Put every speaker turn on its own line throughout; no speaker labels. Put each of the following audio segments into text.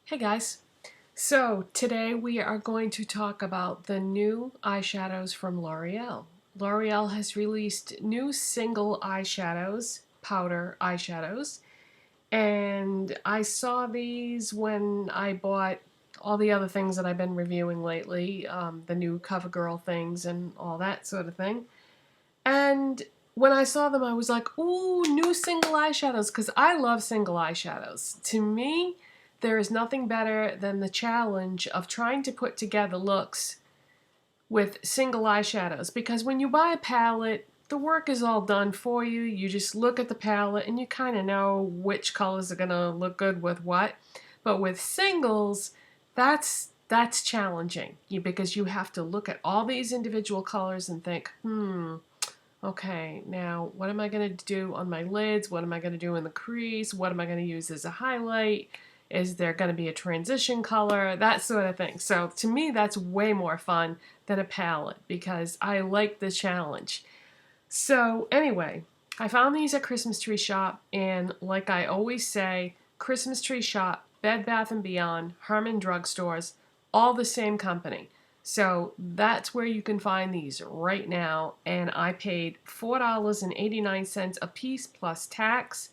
Hey guys, so today we are going to talk about the new eyeshadows from L'Oreal. L'Oreal has released new single eyeshadows, powder eyeshadows, and I saw these when I bought all the other things that I've been reviewing lately, the new CoverGirl things and all that sort of thing. And when I saw them, I was like, ooh, new single eyeshadows, because I love single eyeshadows. To me, there is nothing better than the challenge of trying to put together looks with single eyeshadows, because when you buy a palette, the work is all done for you. You just look at the palette and you kind of know which colors are going to look good with what. But with singles, that's challenging because you have to look at all these individual colors and think, okay, now what am I going to do on my lids? What am I going to do in the crease? What am I going to use as a highlight? Is there going to be a transition color? That sort of thing. So to me, that's way more fun than a palette because I like the challenge. So anyway, I found these at Christmas Tree Shop, and like I always say, Christmas Tree Shop, Bed Bath & Beyond, Herman Drugstores, all the same company. So that's where you can find these right now, and I paid $4.89 a piece plus tax.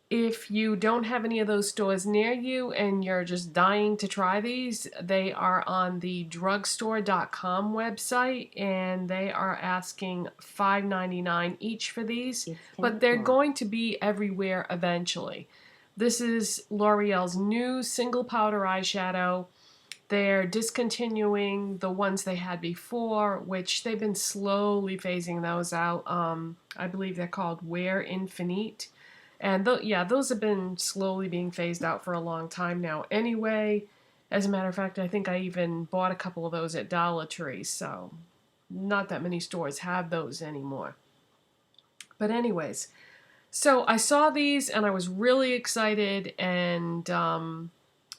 If you don't have any of those stores near you and you're just dying to try these, they are on the drugstore.com website, and they are asking $5.99 each for these, but they're going to be everywhere eventually. This is L'Oreal's new single powder eyeshadow. They're discontinuing the ones they had before, which they've been slowly phasing those out. I believe they're called Wear Infinite. And yeah, those have been slowly being phased out for a long time now anyway. As a matter of fact, I think I even bought a couple of those at Dollar Tree, so not that many stores have those anymore. But anyways, so I saw these and I was really excited, and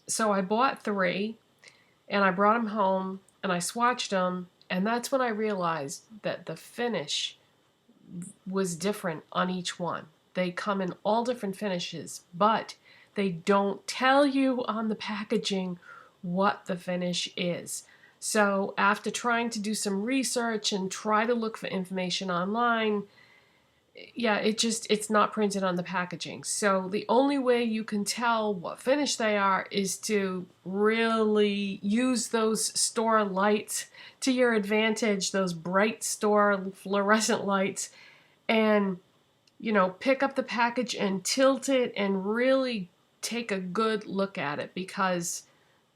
so I bought 3 and I brought them home and I swatched them, and that's when I realized that the finish was different on each one. They come in all different finishes, but they don't tell you on the packaging what the finish is. So after trying to do some research and try to look for information online, yeah, it's not printed on the packaging. So the only way you can tell what finish they are is to really use those store lights to your advantage, those bright store fluorescent lights, and pick up the package and tilt it and really take a good look at it, because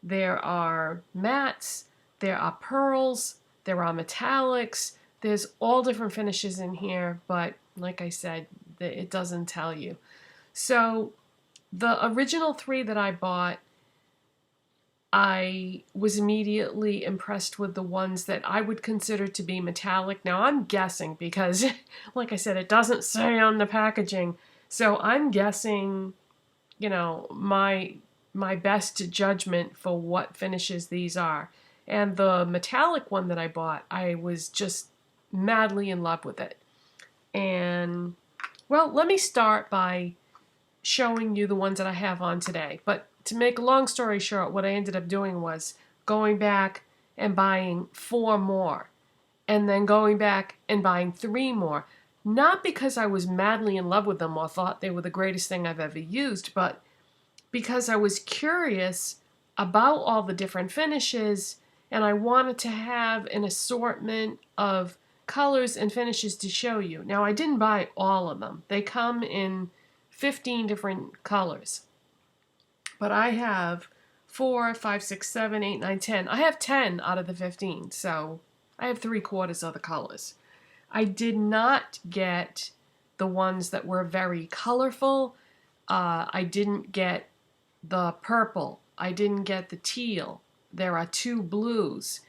there are mattes, there are pearls, there are metallics, there's all different finishes in here, but like I said, it doesn't tell you. So the original 3 that I bought, I was immediately impressed with the ones that I would consider to be metallic. Now I'm guessing because, like I said, it doesn't say on the packaging. So I'm guessing, my best judgment for what finishes these are. And the metallic one that I bought, I was just madly in love with it. And, well, let me start by showing you the ones that I have on today. But to make a long story short, what I ended up doing was going back and buying 4 more, and then going back and buying 3 more. Not because I was madly in love with them or thought they were the greatest thing I've ever used, but because I was curious about all the different finishes, and I wanted to have an assortment of colors and finishes to show you. Now, I didn't buy all of them. They come in 15 different colors. But I have 4, 5, 6, 7, 8, 9, 10. I have 10 out of the 15, so I have 3/4 of the colors. I did not get the ones that were very colorful. I didn't get the purple. I didn't get the teal. There are 2 blues.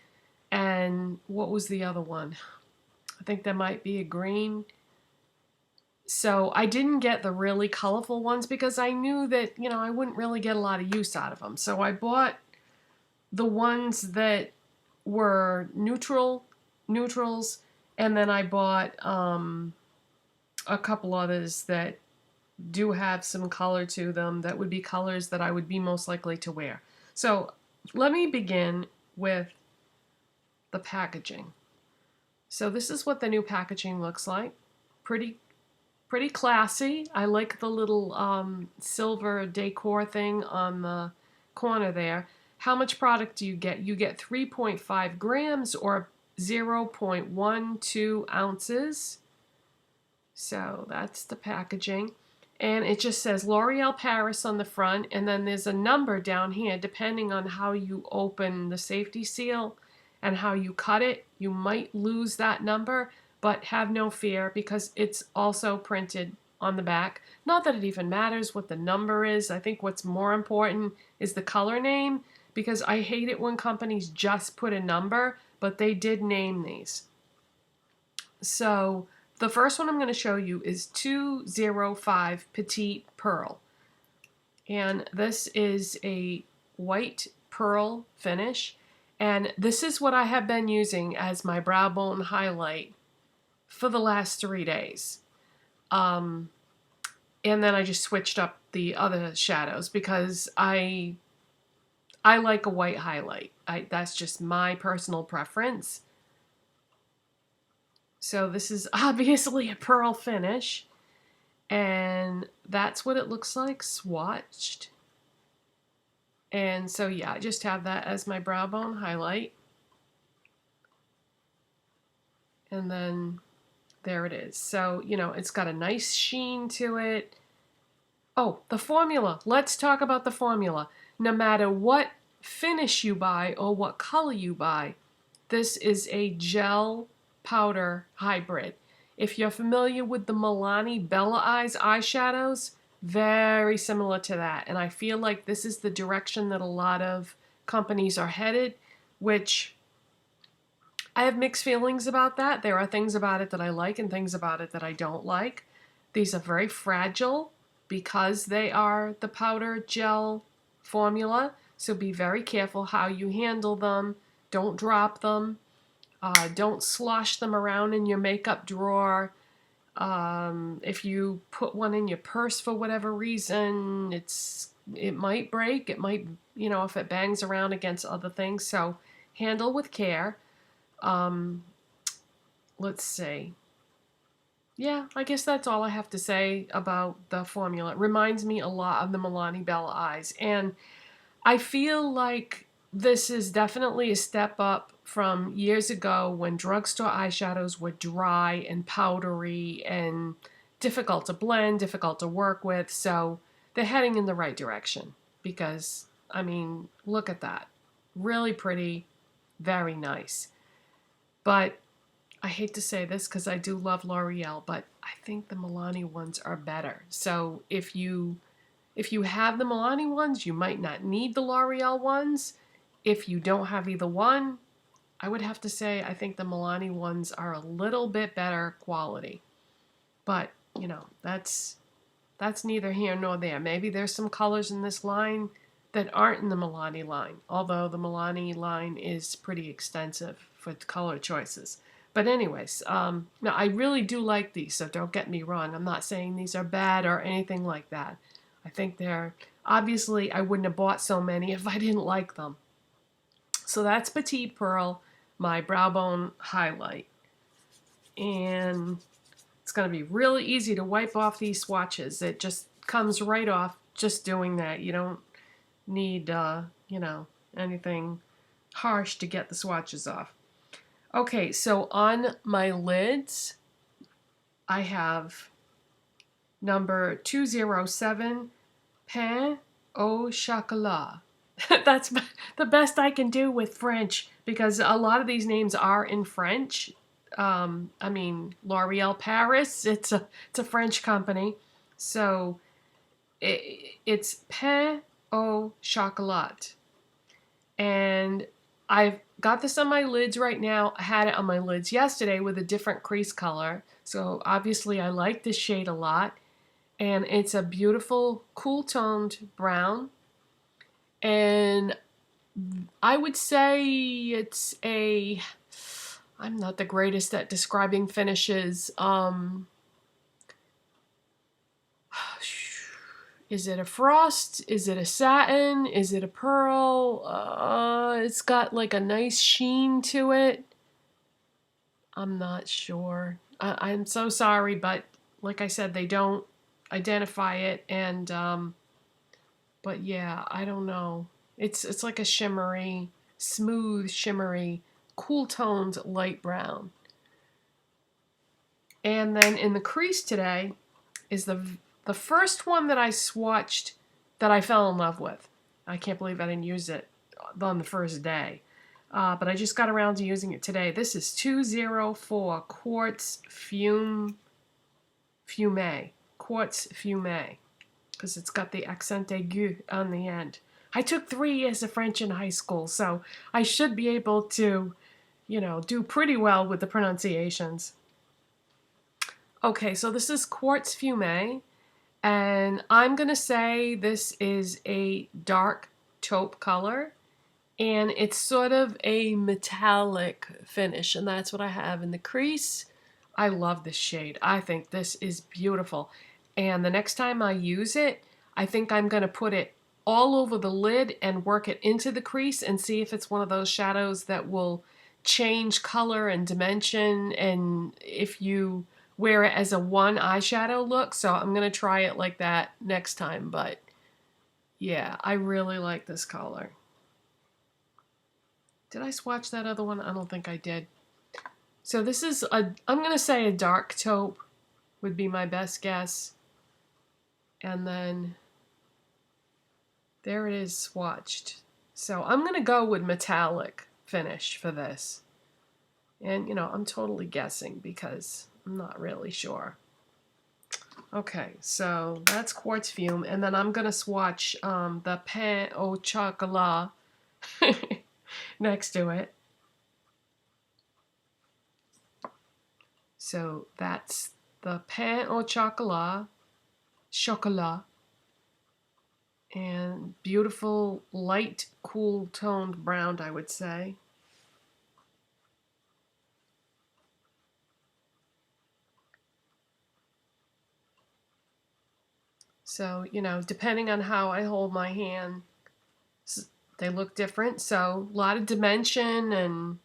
And what was the other one? I think there might be a green. So I didn't get the really colorful ones because I knew that, I wouldn't really get a lot of use out of them. So I bought the ones that were neutrals, and then I bought a couple others that do have some color to them that would be colors that I would be most likely to wear. So let me begin with the packaging. So this is what the new packaging looks like. Pretty classy. I like the little silver decor thing on the corner there. How much product do you get? You get 3.5 grams or 0.12 ounces. So that's the packaging. And it just says L'Oreal Paris on the front, and then there's a number down here depending on how you open the safety seal and how you cut it. You might lose that number, but have no fear because it's also printed on the back. Not that it even matters what the number is. I think what's more important is the color name, because I hate it when companies just put a number, but they did name these. So the first one I'm going to show you is 205 Petite Pearl. And this is a white pearl finish. And this is what I have been using as my brow bone highlight for the last 3 days. And then I just switched up the other shadows because I like a white highlight. That's just my personal preference. So this is obviously a pearl finish, and that's what it looks like swatched. And so yeah, I just have that as my brow bone highlight. And then there it is. So, you know, it's got a nice sheen to it. Oh, the formula. Let's talk about the formula. No matter what finish you buy or what color you buy, this is a gel powder hybrid. If you're familiar with the Milani Bella Eyes eyeshadows, very similar to that. And I feel like this is the direction that a lot of companies are headed, which I have mixed feelings about that. There are things about it that I like and things about it that I don't like. These are very fragile because they are the powder gel formula. So be very careful how you handle them. Don't drop them. Don't slosh them around in your makeup drawer. If you put one in your purse for whatever reason, it might break. It might, you know, if it bangs around against other things. So handle with care. Let's see. Yeah, I guess that's all I have to say about the formula. It reminds me a lot of the Milani Bella Eyes. And I feel like this is definitely a step up from years ago when drugstore eyeshadows were dry and powdery and difficult to blend, difficult to work with. So they're heading in the right direction because, I mean, look at that. Really pretty, very nice. But I hate to say this because I do love L'Oreal, but I think the Milani ones are better. So if you have the Milani ones, you might not need the L'Oreal ones. If you don't have either one, I would have to say I think the Milani ones are a little bit better quality. But, you know, that's neither here nor there. Maybe there's some colors in this line that aren't in the Milani line, although the Milani line is pretty extensive for color choices. But anyways, now I really do like these, so don't get me wrong. I'm not saying these are bad or anything like that. I think they're, obviously I wouldn't have bought so many if I didn't like them. So that's Petite Pearl, my brow bone highlight. And it's going to be really easy to wipe off these swatches. It just comes right off just doing that. You don't need, you know, anything harsh to get the swatches off. Okay, so on my lids, I have number 207, Pain Au Chocolat. That's the best I can do with French because a lot of these names are in French. I mean, L'Oreal Paris, it's a French company. So it's Pain Au Chocolat. And I've got this on my lids right now. I had it on my lids yesterday with a different crease color. So obviously I like this shade a lot. And it's a beautiful cool toned brown. And I would say it's a, I'm not the greatest at describing finishes. Is it a frost? Is it a satin? Is it a pearl? It's got like a nice sheen to it. I'm not sure. I'm so sorry, but like I said, they don't identify it, and but yeah, I don't know. It's like a shimmery, smooth, shimmery, cool toned light brown. And then in the crease today is the first one that I swatched that I fell in love with. I can't believe I didn't use it on the first day. But I just got around to using it today. This is 204 Quartz Fume. Quartz Fume. Because it's got the accent aigu on the end. I took 3 years of French in high school, so I should be able to, you know, do pretty well with the pronunciations. Okay, so this is Quartz Fume, and I'm going to say this is a dark taupe color, and it's sort of a metallic finish, and that's what I have in the crease. I love this shade. I think this is beautiful. And the next time I use it, I think I'm going to put it all over the lid and work it into the crease and see if it's one of those shadows that will change color and dimension, and if you wear it as a one eyeshadow look. So I'm going to try it like that next time. But yeah, I really like this color. Did I swatch that other one? I don't think I did. So this is I'm going to say a dark taupe would be my best guess. And then there it is swatched. So I'm going to go with metallic finish for this. And, you know, I'm totally guessing because I'm not really sure. Okay, so that's Quartz Fume. And then I'm going to swatch the Pain Au Chocolat next to it. So that's the Pain Au Chocolat. And beautiful light cool toned brown, I would say. So, you know, depending on how I hold my hand, they look different. So a lot of dimension and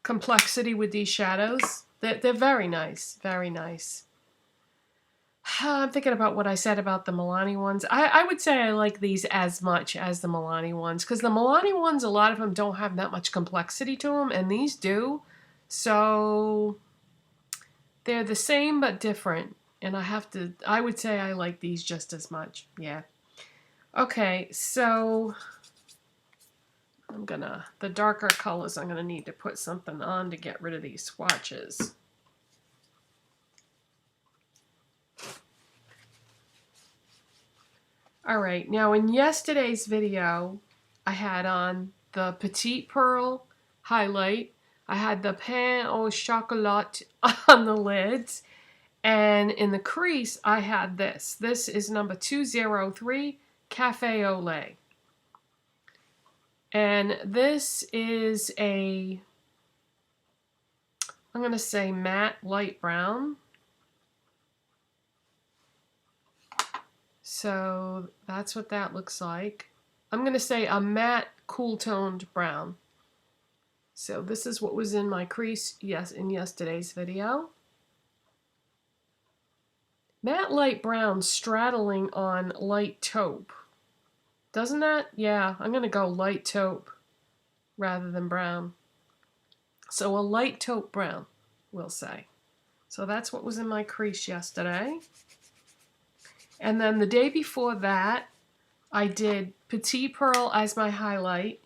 complexity with these shadows. They're very nice, very nice. I'm thinking about what I said about the Milani ones. I would say I like these as much as the Milani ones, because the Milani ones, a lot of them don't have that much complexity to them, and these do. So they're the same but different, and I would say I like these just as much. Yeah. Okay, so the darker colors, I'm gonna need to put something on to get rid of these swatches. All right, now in yesterday's video, I had on the Petite Pearl highlight. I had the Pain Au Chocolat on the lids. And in the crease, I had this. This is number 203, Cafe au Lait. And this is I'm going to say matte light brown. So that's what that looks like. I'm going to say a matte cool toned brown. So this is what was in my crease in yesterday's video. Matte light brown straddling on light taupe. Doesn't that? Yeah, I'm going to go light taupe rather than brown. So a light taupe brown, we'll say. So that's what was in my crease yesterday. And then the day before that, I did Petite Pearl as my highlight.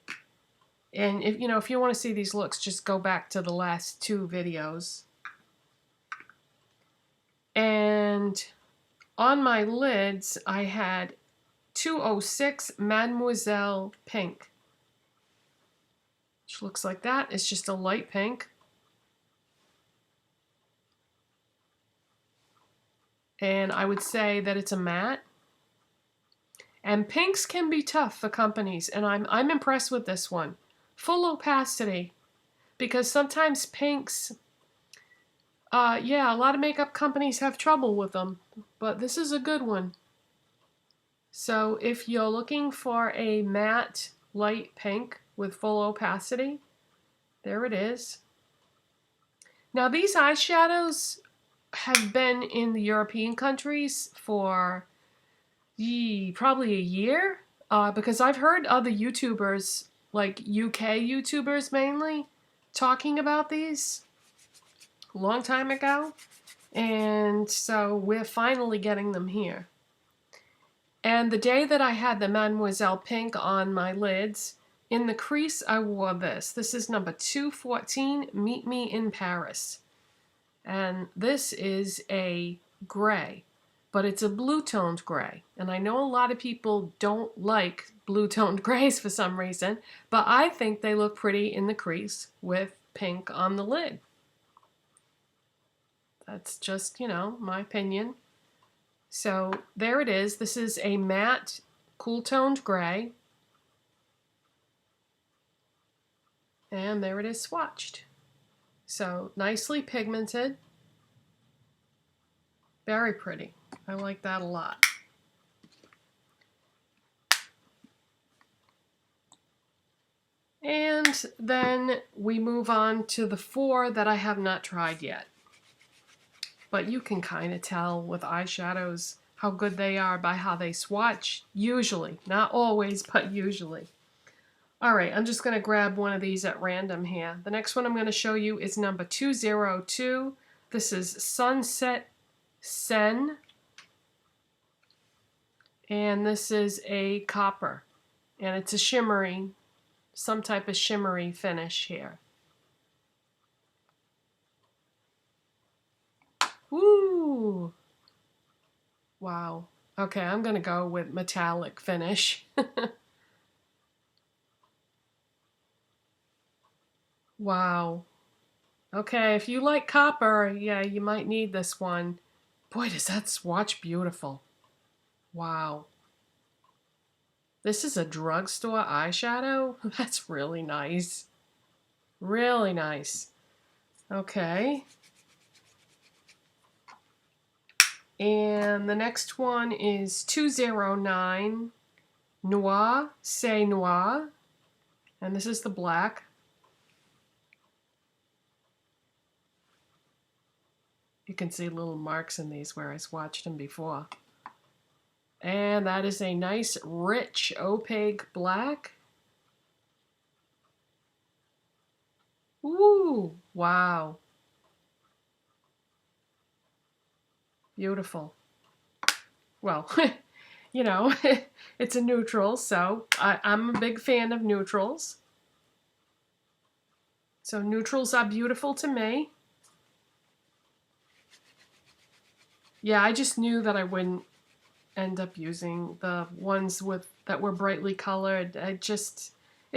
And if you want to see these looks, just go back to the last 2 videos. And on my lids, I had 206 Mademoiselle Pink, which looks like that. It's just a light pink. And I would say that it's a matte. And pinks can be tough for companies, and I'm impressed with this one. Full opacity, because sometimes pinks, yeah, a lot of makeup companies have trouble with them, but this is a good one. So if you're looking for a matte light pink with full opacity, there it is. Now these eyeshadows have been in the European countries for probably a year, because I've heard other YouTubers, like UK YouTubers mainly, talking about these a long time ago, and so we're finally getting them here. And the day that I had the Mademoiselle Pink on my lids, in the crease I wore this. This is number 214, Meet Me in Paris. And this is a gray, but it's a blue-toned gray. And I know a lot of people don't like blue-toned grays for some reason, but I think they look pretty in the crease with pink on the lid. That's just, my opinion. So there it is. This is a matte, cool-toned gray. And there it is swatched. So nicely pigmented. Very pretty. I like that a lot. And then we move on to the 4 that I have not tried yet. But you can kind of tell with eyeshadows how good they are by how they swatch, usually. Not always, but usually. Alright, I'm just going to grab one of these at random here. The next one I'm going to show you is number 202. This is Sunset Sen. And this is a copper. And it's a shimmery, some type of shimmery finish here. Woo! Wow. Okay, I'm going to go with metallic finish. Wow. Okay, if you like copper, yeah, you might need this one. Boy, does that swatch beautiful. Wow. This is a drugstore eyeshadow? That's really nice. Really nice. Okay. And the next one is 209 Noir, C'est Noir. And this is the black. You can see little marks in these where I swatched them before. And that is a nice, rich, opaque black. Ooh, wow. Beautiful. Well, it's a neutral, so I'm a big fan of neutrals. So neutrals are beautiful to me. Yeah, I just knew that I wouldn't end up using the ones that were brightly colored. It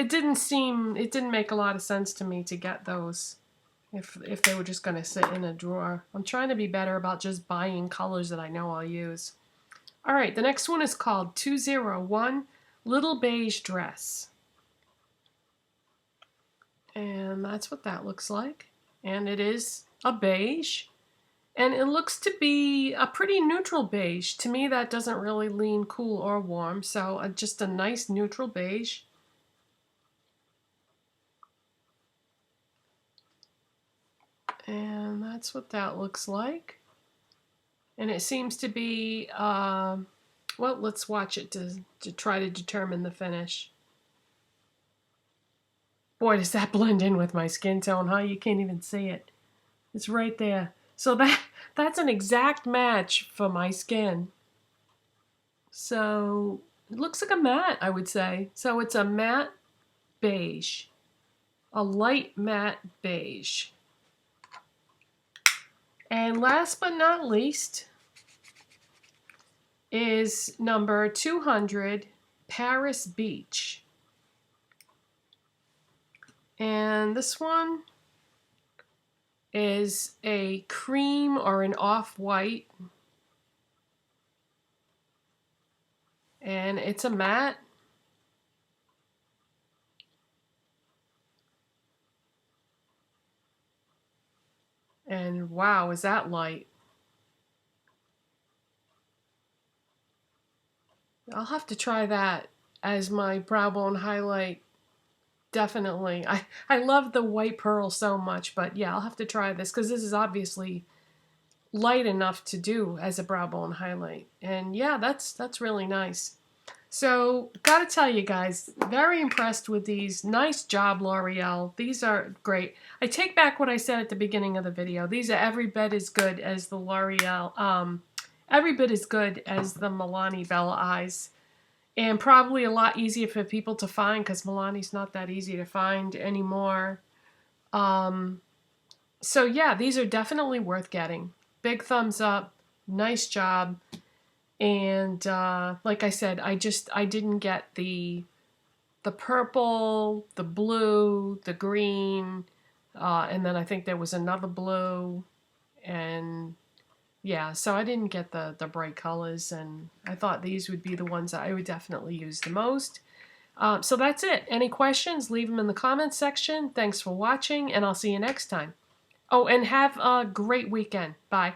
didn't make a lot of sense to me to get those if they were just going to sit in a drawer. I'm trying to be better about just buying colors that I know I'll use. All right, the next one is called 201 Little Beige Dress. And that's what that looks like. And it is a beige. And it looks to be a pretty neutral beige. To me, that doesn't really lean cool or warm, so just a nice neutral beige. And that's what that looks like. And it seems to be, well, let's watch it to try to determine the finish. Boy, does that blend in with my skin tone, huh? You can't even see it. It's right there. So that's an exact match for my skin. So it looks like a matte, I would say. So it's a matte beige. A light matte beige. And last but not least is number 200, Paris Beach. And this one is a cream or an off-white. And it's a matte. And wow, is that light? I'll have to try that as my brow bone highlight. Definitely. I love the white pearl so much, but yeah, I'll have to try this because this is obviously light enough to do as a brow bone highlight. And yeah, that's really nice. So, gotta tell you guys, very impressed with these. Nice job, L'Oreal. These are great. I take back what I said at the beginning of the video. These are every bit as good as the L'Oreal, every bit as good as the Milani Bella Eyes. And probably a lot easier for people to find because Milani's not that easy to find anymore. So yeah, these are definitely worth getting. Big thumbs up. Nice job. And like I said, I didn't get the purple, the blue, the green, and then I think there was another blue, and yeah, so I didn't get the bright colors, and I thought these would be the ones that I would definitely use the most. So that's it. Any questions, leave them in the comments section. Thanks for watching, and I'll see you next time. Oh, and have a great weekend. Bye.